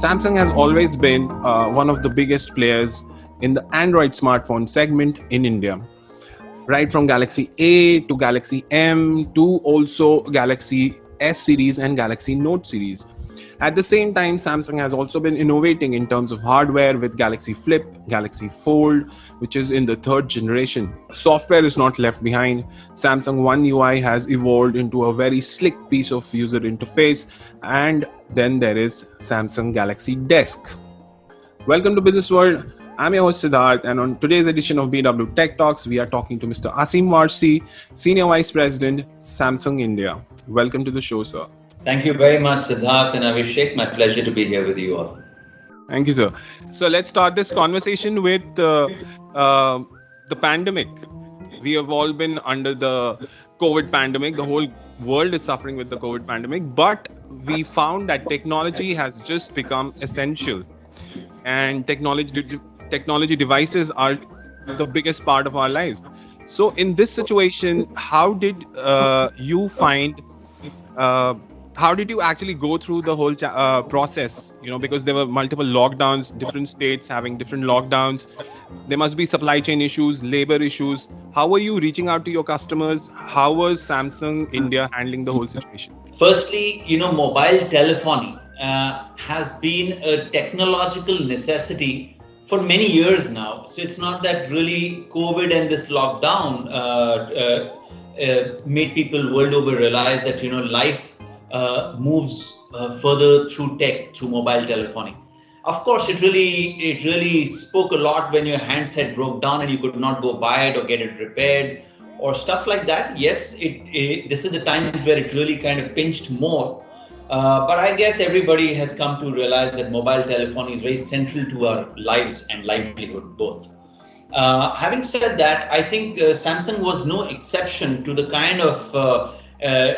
Samsung has always been one of the biggest players in the Android smartphone segment in India. Right from Galaxy A to Galaxy M to also Galaxy S series and Galaxy Note series. At the same time, Samsung has also been innovating in terms of hardware with Galaxy Flip, Galaxy Fold, which is in the third generation. Software is not left behind. Samsung OneUI has evolved into a very slick piece of user interface. And then there is Samsung Galaxy Desk. Welcome to Business World. I'm your host Siddharth, and on today's edition of BWTechTalks, we are talking to Mr. Asim Warsi, Senior Vice President, Samsung India. Welcome to the show, sir. Thank you very much, Siddharth and Avishek. My pleasure to be here with you all. Thank you, sir. So let's start this conversation with the pandemic. We have all been under the COVID pandemic. The whole world is suffering with the COVID pandemic, but we found that technology has just become essential, and technology devices are the biggest part of our lives. So in this situation, how did you find how did you actually go through the whole process? Because there were multiple lockdowns, different states having different lockdowns. There must be supply chain issues, labor issues. How were you reaching out to your customers? How was Samsung India handling the whole situation? Firstly, mobile telephony has been a technological necessity for many years now. So it's not that really COVID and this lockdown made people world over realize that, life moves further through tech, through mobile telephony. Of course, it really spoke a lot when your handset broke down and you could not go buy it or get it repaired or stuff like that. Yes, this is the times where it really kind of pinched more. But I guess everybody has come to realize that mobile telephony is very central to our lives and livelihood both. Having said that, I think Samsung was no exception to the kind of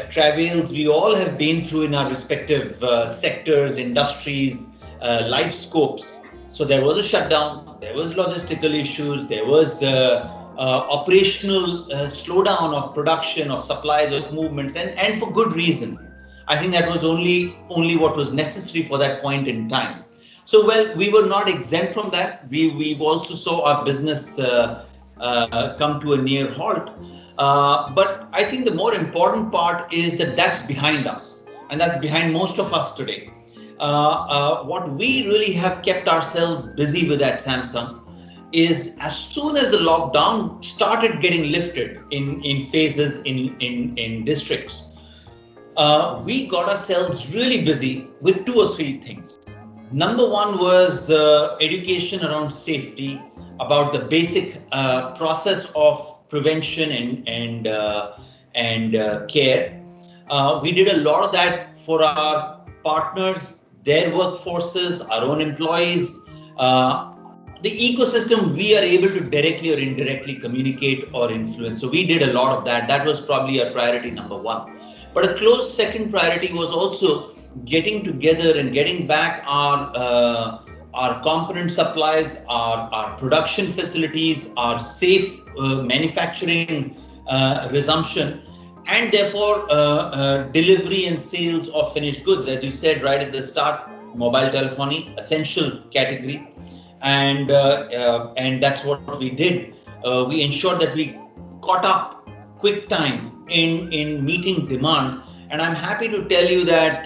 travails we all have been through in our respective sectors, industries, life scopes. So there was a shutdown, there was logistical issues, there was operational slowdown of production, of supplies, of movements, and for good reason. I think that was only what was necessary for that point in time. So, well, we were not exempt from that. We also saw our business come to a near halt. But I think the more important part is that that's behind us, and that's behind most of us today. What we really have kept ourselves busy with at Samsung is as soon as the lockdown started getting lifted in phases in districts, we got ourselves really busy with two or three things. Number one was education around safety, about the basic process of prevention and care. We did a lot of that for our partners, their workforces, our own employees. The ecosystem we are able to directly or indirectly communicate or influence. So we did a lot of that. That was probably our priority number one. But a close second priority was also getting together and getting back our component supplies, our production facilities, our safe manufacturing resumption, and therefore delivery and sales of finished goods. As you said right at the start, mobile telephony, essential category, and that's what we did. We ensured that we caught up quick time in meeting demand. And I'm happy to tell you that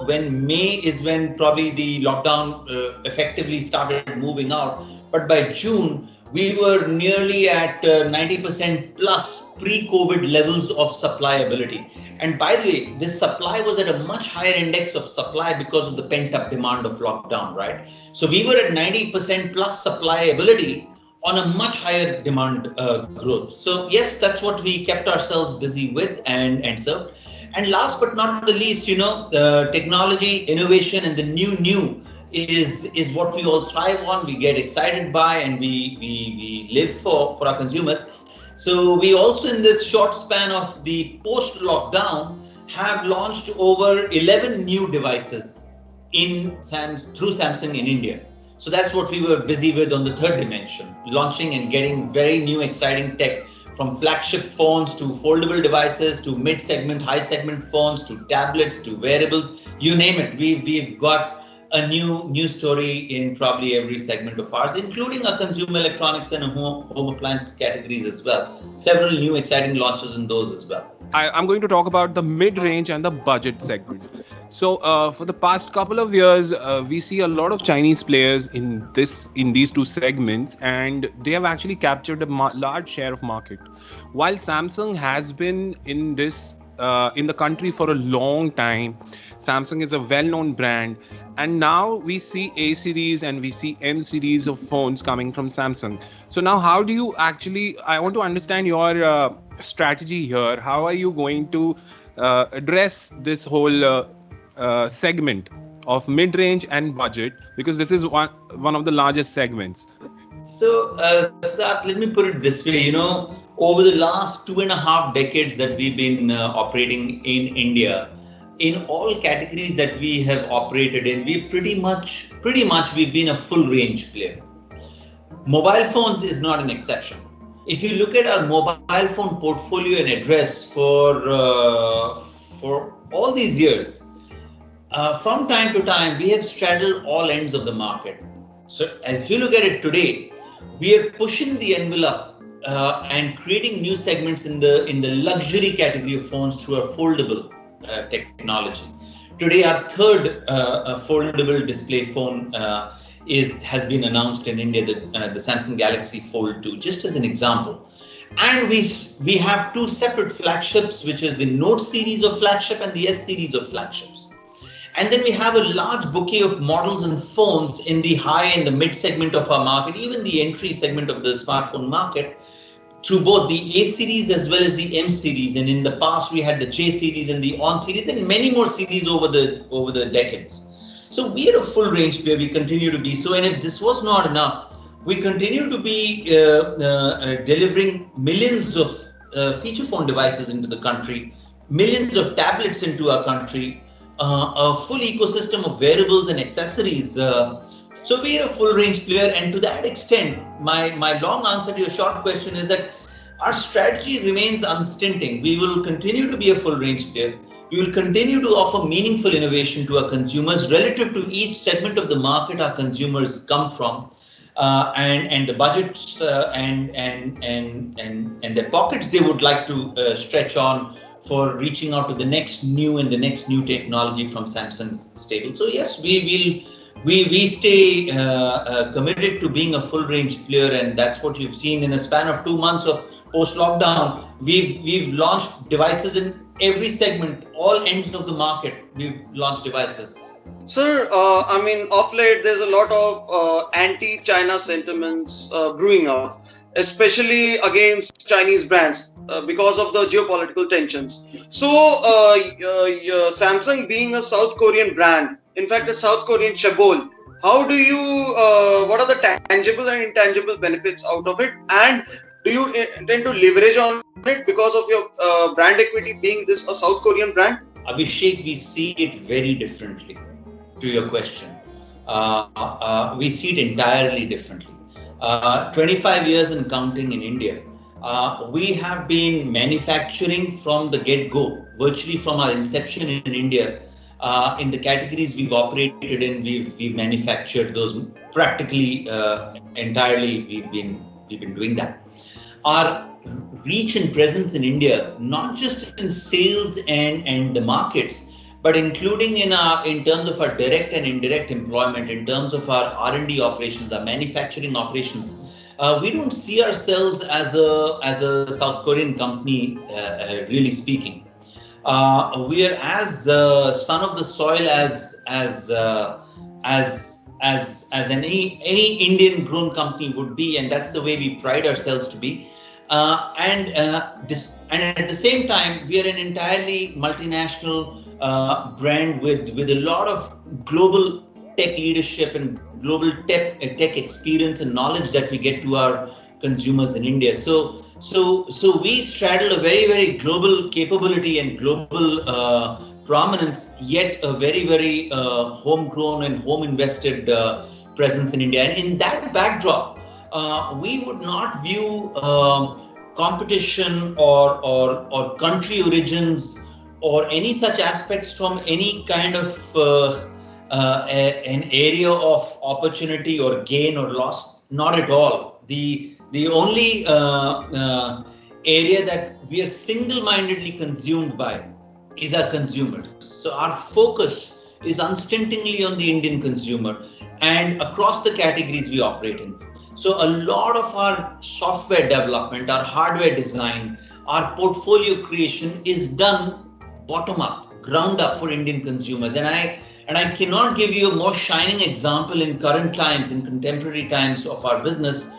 when May is when probably the lockdown effectively started moving out, but by June we were nearly at 90% plus pre-COVID levels of supply ability. And by the way, this supply was at a much higher index of supply because of the pent-up demand of lockdown, right? So we were at 90% plus supply ability on a much higher demand growth. So yes, that's what we kept ourselves busy with and served. And last but not the least, the technology, innovation, and the new is what we all thrive on. We get excited by, and we live for our consumers. So we also, in this short span of the post-lockdown, have launched over 11 new devices through Samsung in India. So that's what we were busy with on the third dimension, launching and getting very new exciting tech from flagship phones to foldable devices to mid-segment, high-segment phones to tablets to wearables, you name it. We've got a new story in probably every segment of ours, including our consumer electronics and home appliance categories as well. Several new exciting launches in those as well. I'm going to talk about the mid-range and the budget segment. So, for the past couple of years, we see a lot of Chinese players in these two segments, and they have actually captured a large share of market. While Samsung has been in the country for a long time, Samsung is a well-known brand, and now we see A series and we see M series of phones coming from Samsung. So now, how do you actually? I want to understand your strategy here. How are you going to address this whole segment of mid-range and budget? Because this is one of the largest segments. So, Siddharth, let me put it this way. Over the last 2.5 decades that we've been operating in India, in all categories that we have operated in, we pretty much we've been a full range player. Mobile phones is not an exception. If you look at our mobile phone portfolio and address for all these years, from time to time we have straddled all ends of the market. So if you look at it today, we are pushing the envelope and creating new segments in the luxury category of phones through our foldable technology. Today, our third foldable display phone has been announced in India, the Samsung Galaxy Fold 2, just as an example. And we have two separate flagships, which is the Note series of flagship and the S series of flagships. And then we have a large bouquet of models and phones in the high and the mid segment of our market, even the entry segment of the smartphone market, through both the A series as well as the M series. And in the past, we had the J series and the On series and many more series over the decades. So we are a full range player. We continue to be so. And if this was not enough, we continue to be delivering millions of feature phone devices into the country, millions of tablets into our country, a full ecosystem of wearables and accessories. So we are a full range player, and to that extent, my long answer to your short question is that our strategy remains unstinting. We will continue to be a full range player. We will continue to offer meaningful innovation to our consumers relative to each segment of the market our consumers come from, and the budgets and the pockets they would like to stretch on for reaching out to the next new technology from Samsung's stable. So yes, we stay committed to being a full range player, and that's what you've seen in a span of 2 months of post lockdown. We've launched devices in every segment, all ends of the market. We've launched devices. Sir, of late there's a lot of anti-China sentiments brewing up, especially against Chinese brands because of the geopolitical tensions. So, Samsung being a South Korean brand, in fact a South Korean chaebol, how do you, what are the tangible and intangible benefits out of it? And do you intend to leverage on it because of your brand equity being this a South Korean brand? Abhishek, we see it very differently. To your question, we see it entirely differently. 25 years and counting in India, we have been manufacturing from the get-go, virtually from our inception in India. In the categories we've operated in, we've manufactured those practically entirely. We've been doing that. Our reach and presence in India, not just in sales and the markets, but including in terms of our direct and indirect employment, in terms of our R&D operations, our manufacturing operations, we don't see ourselves as a South Korean company, really speaking. We are as son of the soil as any Indian grown company would be, and that's the way we pride ourselves to be. And at the same time, we are an entirely multinational brand with a lot of global tech leadership and global tech experience and knowledge that we get to our consumers in India. So we straddle a very, very global capability and global prominence, yet a very, very homegrown and home invested presence in India. And in that backdrop, we would not view competition or country origins or any such aspects from any kind of an area of opportunity or gain or loss. Not at all. The only area that we are single-mindedly consumed by is our consumers. So our focus is unstintingly on the Indian consumer and across the categories we operate in. So a lot of our software development, our hardware design, our portfolio creation is done bottom up, ground up for Indian consumers. And I cannot give you a more shining example in current times, in contemporary times of our business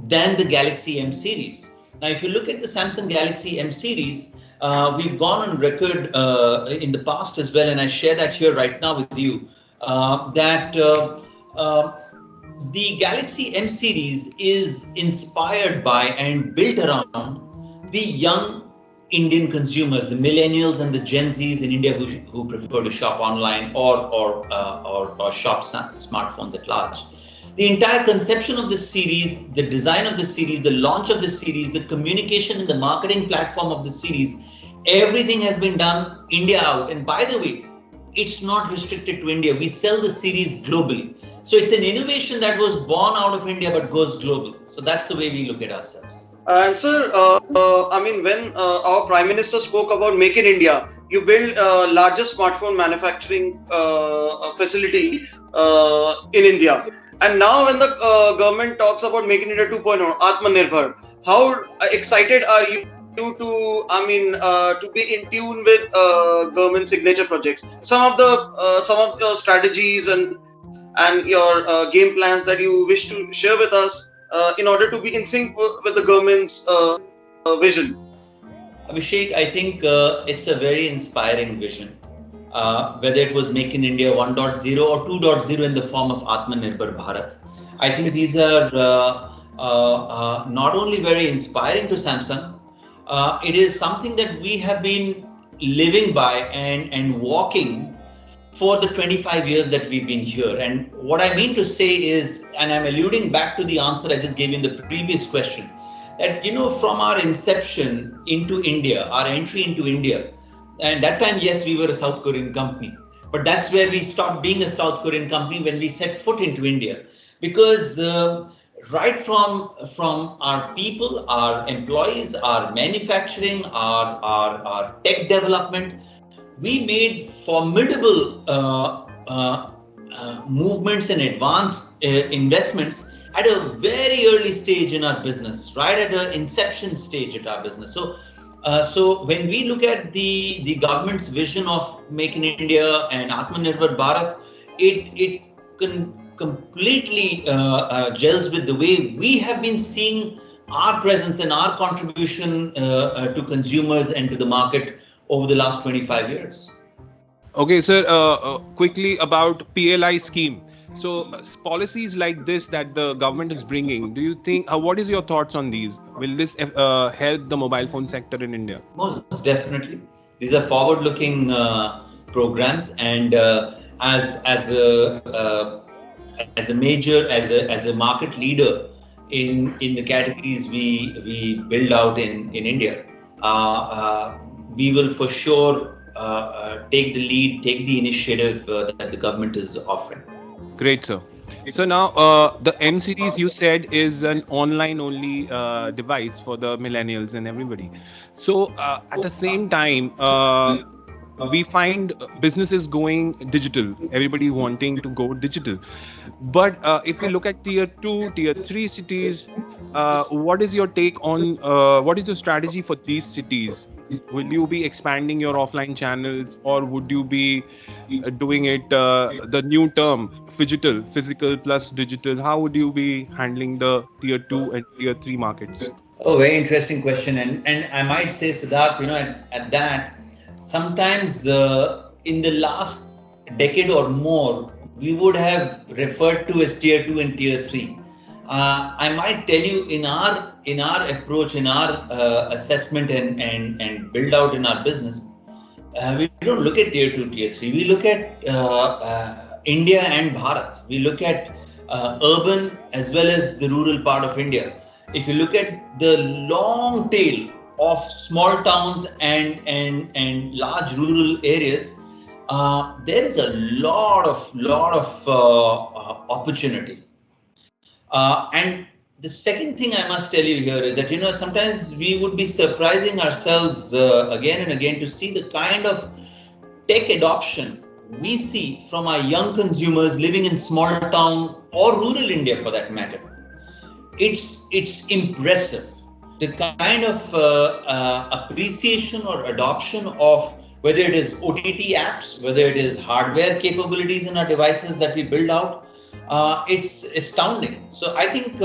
than the Galaxy M series. Now, if you look at the Samsung Galaxy M series, we've gone on record in the past as well, and I share that here right now with you, that the Galaxy M series is inspired by and built around the young Indian consumers, the millennials and the Gen Zs in India who prefer to shop online or shop smartphones at large. The entire conception of this series, the design of this series, the launch of this series, the communication and the marketing platform of the series, everything has been done India out. And by the way, it's not restricted to India. We sell the series globally. So it's an innovation that was born out of India but goes global. So that's the way we look at ourselves. And sir, when our Prime Minister spoke about Make in India, you build largest smartphone manufacturing facility in India. And now when the government talks about Make in India 2.0, Atmanirbhar, how excited are you to be in tune with government signature projects? Some of the strategies and your game plans that you wish to share with us in order to be in sync with the government's vision. Abhishek, I think it's a very inspiring vision. Whether it was Make in India 1.0 or 2.0 in the form of Atmanirbhar Bharat. I think these are not only very inspiring to Samsung, it is something that we have been living by and walking for the 25 years that we've been here. And what I mean to say is, and I'm alluding back to the answer I just gave in the previous question, that, from our inception into India, our entry into India, and that time, yes, we were a South Korean company, but that's where we stopped being a South Korean company when we set foot into India. Because right from our people, our employees, our manufacturing, our tech development, we made formidable movements and advanced investments at a very early stage in our business, right at the inception stage of our business. So when we look at the government's vision of Make in India and Atmanirbhar Bharat, it completely gels with the way we have been seeing our presence and our contribution to consumers and to the market over the last 25 years. Okay, sir, quickly about PLI scheme. So policies like this that the government is bringing, do you think, what is your thoughts on these? Will this help the mobile phone sector in India? Most definitely. These are forward-looking programs, and as a market leader in the categories we build out in India, we will for sure take the lead, take the initiative that the government is offering. Great, sir. So now the M series you said is an online only device for the millennials and everybody. So at the same time, we find businesses going digital, everybody wanting to go digital. But if we look at tier 2, tier 3 cities, what is your take on what is your strategy for these cities? Will you be expanding your offline channels, or would you be doing it the new term, physical plus digital? How would you be handling the tier 2 and tier 3 markets? Oh, very interesting question. And I might say, Siddharth, at that, sometimes in the last decade or more, we would have referred to as tier 2 and tier 3. I might tell you in our approach, in our assessment and build out in our business, we don't look at tier 2, tier 3. We look at India and Bharat. We look at urban as well as the rural part of India. if you look at the long tail of small towns and large rural areas, there is a lot of opportunity. And the second thing I must tell you here is that, sometimes we would be surprising ourselves again and again to see the kind of tech adoption we see from our young consumers living in small town or rural India for that matter. It's impressive, the kind of appreciation or adoption of whether it is OTT apps, whether it is hardware capabilities in our devices that we build out. It's astounding. So I think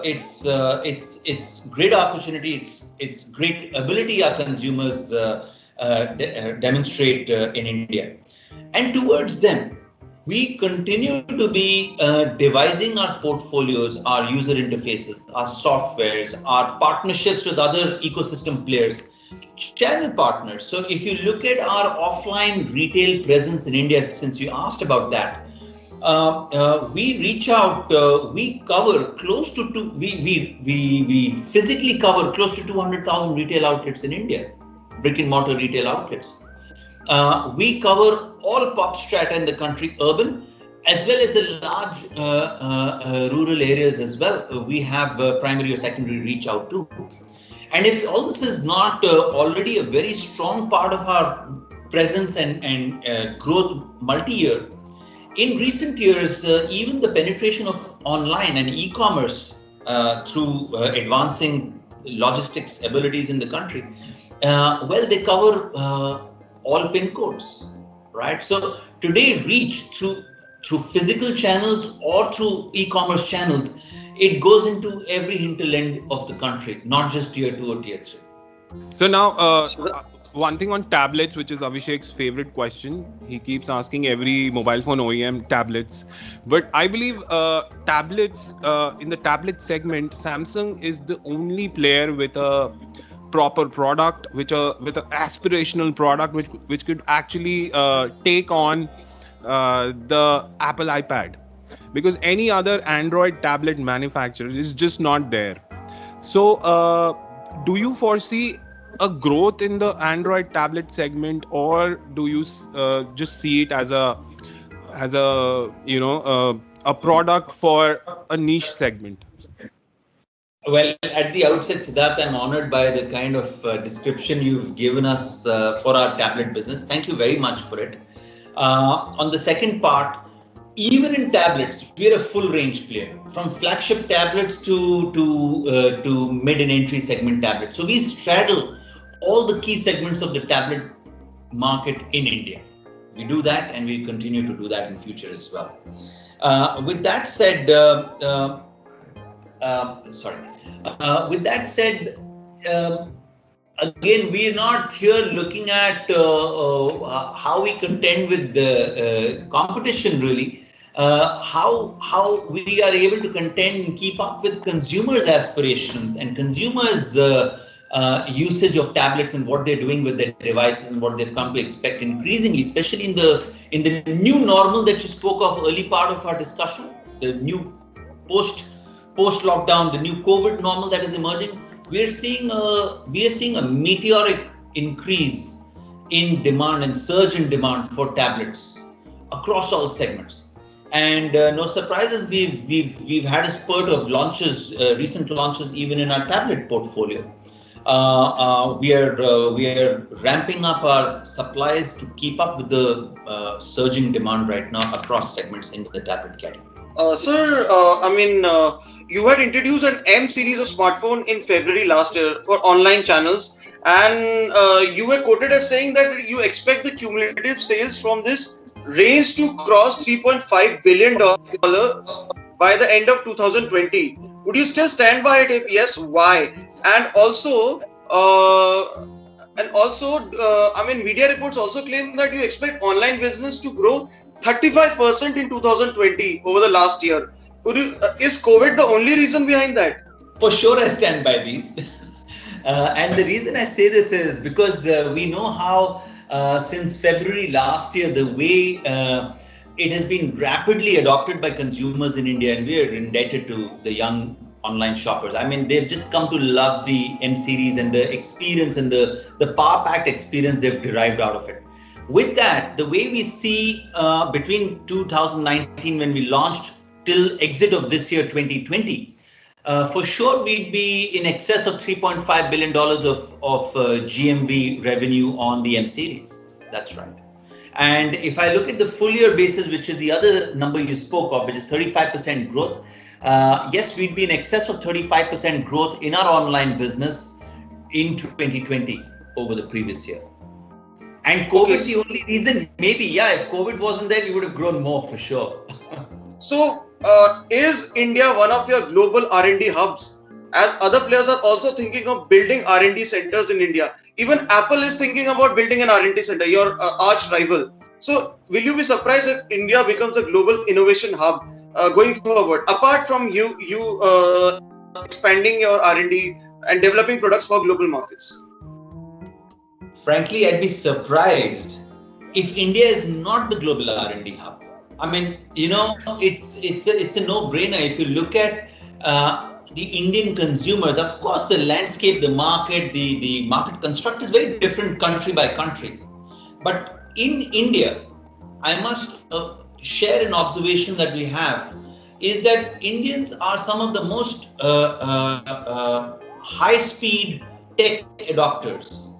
it's great opportunity. It's great ability our consumers demonstrate in India, and towards them, we continue to be devising our portfolios, our user interfaces, our softwares, our partnerships with other ecosystem players, channel partners. So if you look at our offline retail presence in India, since you asked about that, we reach out, we cover close to we physically cover close to 200,000 retail outlets in India, brick and mortar retail outlets. We cover all pop strata in the country, urban, as well as the large rural areas as well. We have primary or secondary reach out to. And if all this is not already a very strong part of our presence and growth multi-year, in recent years, even the penetration of online and e-commerce through advancing logistics abilities in the country, they cover all pin codes, right? So today, reach through physical channels or through e-commerce channels, it goes into every hinterland of the country, not just tier 2 or tier 3. So now, one thing on tablets, which is Avishek's favorite question. He keeps asking every mobile phone OEM tablets. But I believe tablets, in the tablet segment, Samsung is the only player with a proper product, with an aspirational product, which could actually take on the Apple iPad. Because any other Android tablet manufacturer is just not there. So do you foresee a growth in the Android tablet segment, or do you just see it as a product for a niche segment? Well, at the outset, Siddharth, I'm honored by the kind of description you've given us for our tablet business. Thank you very much for it. On the second part, even in tablets, we're a full range player, from flagship tablets to mid and entry segment tablets. So we straddle all the key segments of the tablet market in India. We do that, and we continue to do that in future as well. With that said, again, we are not here looking at how we contend with the competition, really. How we are able to contend and keep up with consumers' aspirations and consumers' usage of tablets and what they're doing with their devices and what they've come to expect increasingly, especially in the new normal that you spoke of early part of our discussion, the new post lockdown, the new COVID normal that is emerging. We are seeing a meteoric increase in demand and surge in demand for tablets across all segments. And no surprises, we've had a spurt of launches, recent launches, even in our tablet portfolio. We are ramping up our supplies to keep up with the surging demand right now across segments into the tablet category. Sir, you had introduced an M series of smartphone in February last year for online channels, and you were quoted as saying that you expect the cumulative sales from this range to cross $3.5 billion by the end of 2020. Would you still stand by it? If yes, why? And also, media reports also claim that you expect online business to grow 35% in 2020 over the last year. Is COVID the only reason behind that? For sure, I stand by these. And the reason I say this is because we know how since February last year, the way it has been rapidly adopted by consumers in India, and we are indebted to the young online shoppers. I mean, they've just come to love the M series and the experience and the power packed experience they've derived out of it. With that, the way we see between 2019 when we launched till exit of this year 2020, for sure we'd be in excess of $3.5 billion of GMV revenue on the M series. That's right. And if I look at the full year basis, which is the other number you spoke of, which is 35% growth, yes, we'd be in excess of 35% growth in our online business in 2020 over the previous year. And COVID is the only reason. Maybe, yeah, if COVID wasn't there, we would have grown more for sure. So, is India one of your global R&D hubs? As other players are also thinking of building R&D centers in India. Even Apple is thinking about building an R&D center, your arch rival. So, will you be surprised if India becomes a global innovation hub going forward? Apart from you expanding your R&D and developing products for global markets. Frankly, I'd be surprised if India is not the global R&D hub. I mean, it's a no-brainer. If you look at the Indian consumers, of course, the landscape, the market construct is very different country by country. But in India, I must share an observation that we have is that Indians are some of the most high-speed tech adopters.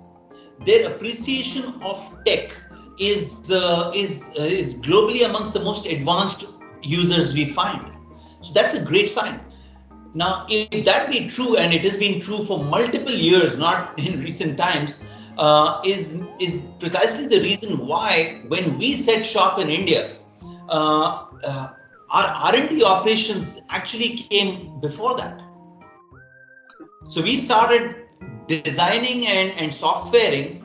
Their appreciation of tech is globally amongst the most advanced users we find. So that's a great sign. Now, if that be true, and it has been true for multiple years, not in recent times, is precisely the reason why when we set shop in India, our R&D operations actually came before that. So we started designing and softwaring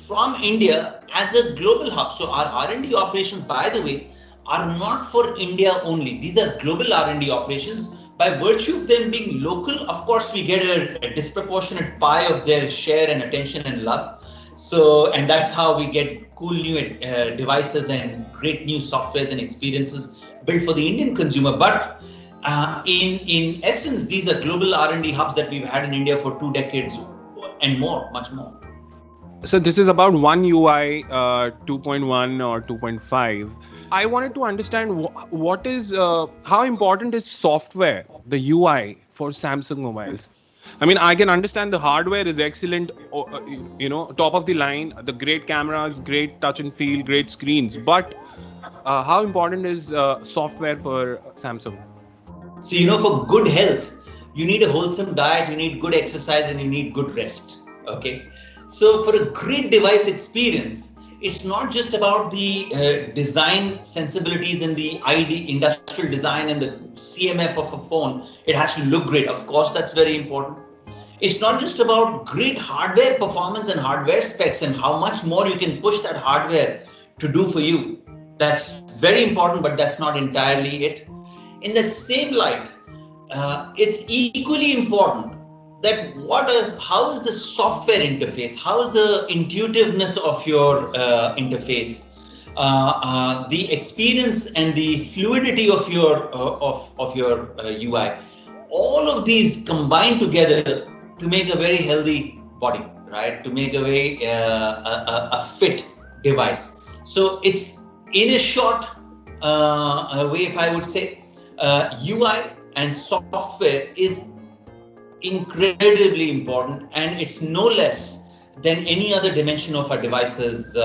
from India as a global hub. So our R&D operations, by the way, are not for India only. These are global R&D operations. By virtue of them being local, of course, we get a disproportionate pie of their share and attention and love. So, and that's how we get cool new devices and great new softwares and experiences built for the Indian consumer. But in essence, these are global R&D hubs that we've had in India for 2 decades and more, much more. So this is about OneUI 2.1 or 2.5. I wanted to understand what is how important is software, the UI for Samsung mobiles. I mean, I can understand the hardware is excellent, top of the line, the great cameras, great touch and feel, great screens. But how important is software for Samsung? So, for good health, you need a wholesome diet, you need good exercise, and you need good rest. Okay. So for a great device experience, it's not just about the design sensibilities and the industrial design and the CMF of a phone. It has to look great. Of course, that's very important. It's not just about great hardware performance and hardware specs and how much more you can push that hardware to do for you. That's very important, but that's not entirely it. In that same light, it's equally important that how is the software interface? How is the intuitiveness of your interface? The experience and the fluidity of your UI. All of these combine together to make a very healthy body, right? To make a very a fit device. So it's in a short way, if I would say, UI and software is incredibly important, and it's no less than any other dimension of our devices,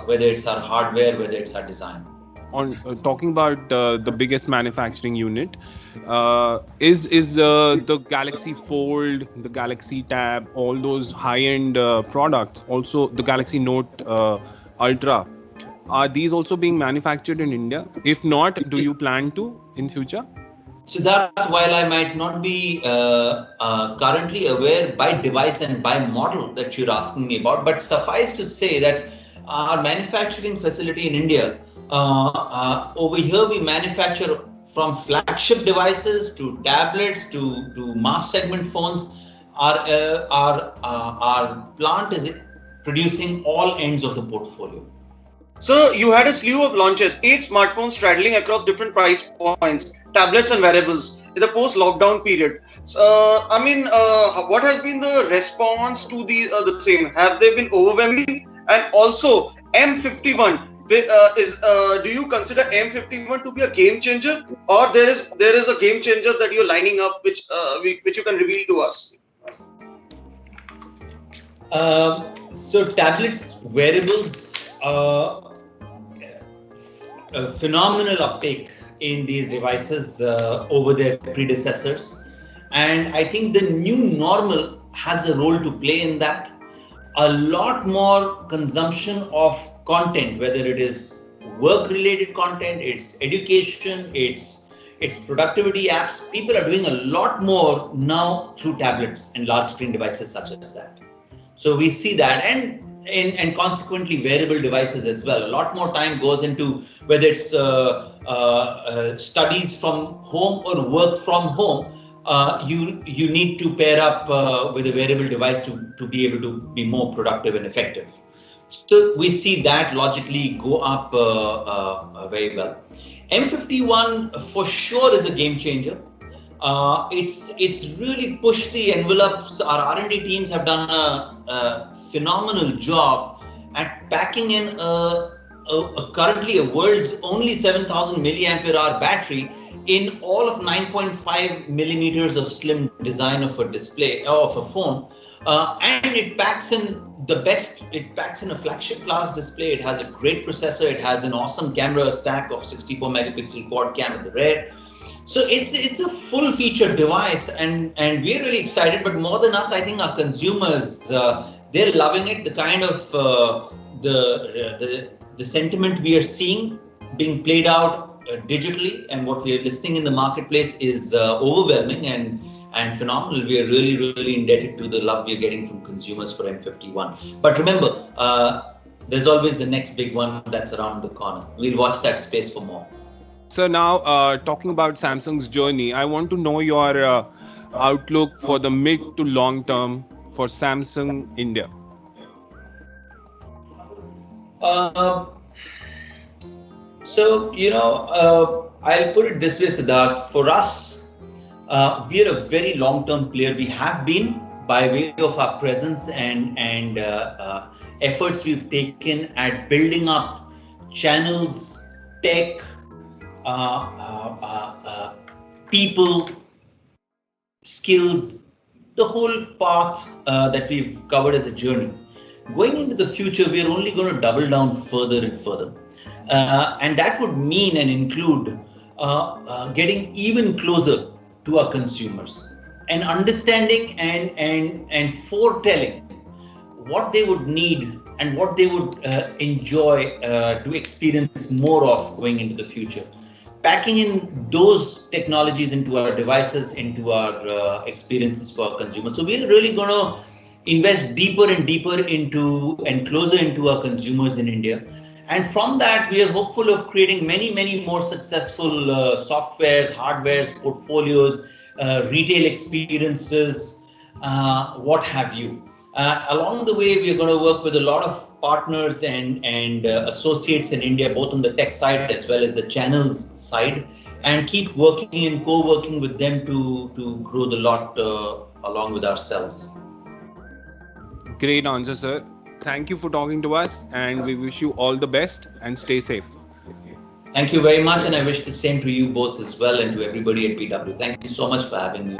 whether it's our hardware, whether it's our design. On talking about the biggest manufacturing unit, is the Galaxy Fold, the Galaxy Tab, all those high-end products, also the Galaxy Note Ultra, are these also being manufactured in India? If not, do you plan to in future? Siddharth, while I might not be currently aware by device and by model that you're asking me about, but suffice to say that our manufacturing facility in India, over here we manufacture from flagship devices to tablets to mass segment phones. Our plant is producing all ends of the portfolio. So you had a slew of launches, 8 smartphones straddling across different price points, tablets and wearables in the post-lockdown period. So, what has been the response to the same? Have they been overwhelming? And also M51 do you consider M51 to be a game changer, or there is a game changer that you're lining up, which you can reveal to us? So tablets, wearables, a phenomenal uptake in these devices over their predecessors, and I think the new normal has a role to play in that. A lot more consumption of content, whether it is work-related content, it's education, it's productivity apps. People are doing a lot more now through tablets and large screen devices such as that. So we see that, and consequently wearable devices as well. A lot more time goes into whether it's studies from home or work from home. You need to pair up with a wearable device to be able to be more productive and effective. So we see that logically go up very well. M51 for sure is a game changer. It's really pushed the envelopes. Our R&D teams have done a phenomenal job at packing in currently a world's only 7,000 milliampere hour battery in all of 9.5 millimeters of slim design of a display of a phone, and it packs in the best. It packs in a flagship class display. It has a great processor. It has an awesome camera stack of 64 megapixel quad cam at the rear. So it's a full featured device, and we're really excited. But more than us, I think our consumers, they're loving it. The kind of the sentiment we are seeing being played out digitally, and what we are listening in the marketplace is overwhelming and phenomenal. We are really indebted to the love we are getting from consumers for M51. But remember, there's always the next big one that's around the corner. We'll watch that space for more. So now, talking about Samsung's journey, I want to know your outlook for the mid to long term for Samsung India. So, I'll put it this way, Siddharth. For us, we are a very long-term player. We have been, by way of our presence and efforts we've taken at building up channels, tech, people, skills, the whole path that we've covered as a journey. Going into the future, we are only going to double down further and further. And that would mean and include getting even closer to our consumers and understanding and foretelling what they would need and what they would enjoy to experience more of going into the future. Packing in those technologies into our devices, into our experiences for our consumers. So we're really going to invest deeper and deeper into and closer into our consumers in India. And from that, we are hopeful of creating many more successful softwares, hardwares, portfolios, retail experiences, what have you. Along the way, we are going to work with a lot of partners and associates in India, both on the tech side as well as the channels side, and keep working and co-working with them to grow the lot along with ourselves. Great answer, sir. Thank you for talking to us, and we wish you all the best and stay safe. Thank you very much, and I wish the same to you both as well and to everybody at BW. Thank you so much for having me.